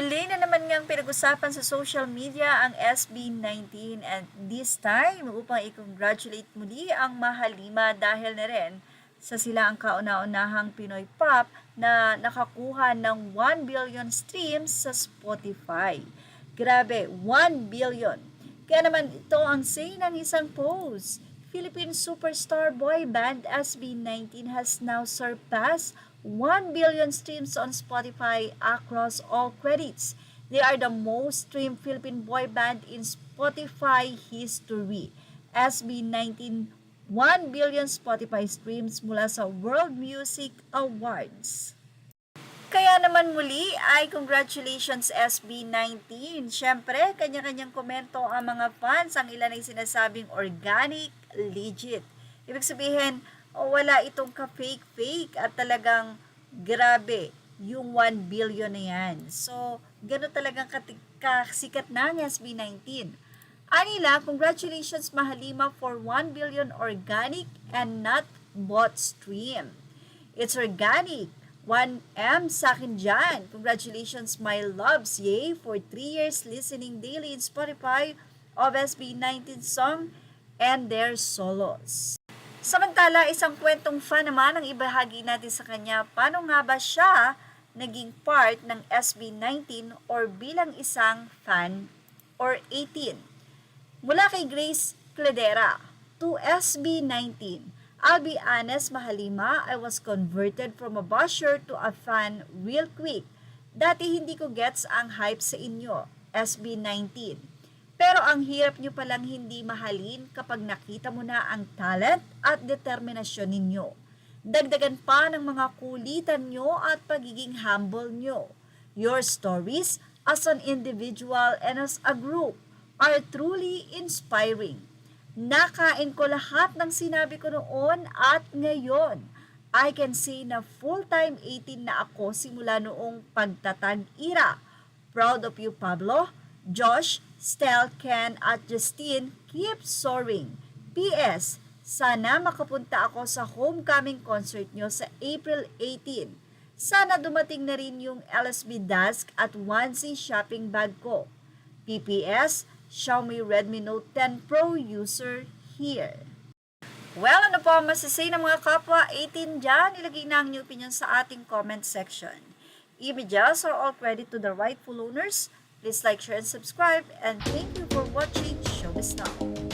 Muli na naman ngang pinag-usapan sa social media ang SB19 and this time upang i-congratulate muli ang Mahalima dahil na rin sa sila ang kauna-unahang Pinoy pop na nakakuha ng 1 billion streams sa Spotify. Grabe, 1 billion. Kaya naman ito ang say ng isang post. Philippine superstar boy band SB19 has now surpassed 1 billion streams on Spotify across all credits. They are the most streamed Philippine boy band in Spotify history. SB19 1 billion Spotify streams mula sa World Music Awards. Kaya naman muli ay congratulations SB19. Siyempre, kanya-kanyang komento ang mga fans. Ang ilan ay sinasabing organic, legit. Ibig sabihin, wala itong ka-fake-fake at talagang grabe yung 1 billion na yan. So, gano'n talagang kasikat na ang SB19. Anila, congratulations Mahalima for 1 billion organic and not bot stream. It's organic. 1M sa akin dyan. Congratulations my loves. Yay for 3 years listening daily in Spotify of SB19 song and their solos. Samantala, isang kwentong fan naman ang ibahagi natin sa kanya. Paano nga ba siya naging part ng SB19 or bilang isang fan or 18? Mula kay Grace Cledera to SB19. I'll be honest, Mahalima, I was converted from a basher to a fan real quick. Dati hindi ko gets ang hype sa inyo, SB19. Pero ang hirap nyo palang hindi mahalin kapag nakita mo na ang talent at determinasyon ninyo. Dagdagan pa ng mga kulitan nyo at pagiging humble nyo. Your stories as an individual and as a group are truly inspiring. Nakain ko lahat ng sinabi ko noon at ngayon. I can say na full-time 18 na ako simula noong pagtatag era. Proud of you, Pablo, Josh, Stel, Ken at Justine. Keep soaring. P.S. Sana makapunta ako sa homecoming concert nyo sa April 18. Sana dumating na rin yung LSB Dusk at onesie shopping bag ko. PPS, Xiaomi Redmi Note 10 Pro user here. Well, ano po ang masasay ng mga kapwa 18 dyan? Ilagay na ang inyong opinion sa ating comment section. Images are all credit to the rightful owners. Please like, share, and subscribe. And thank you for watching Showbiz Now.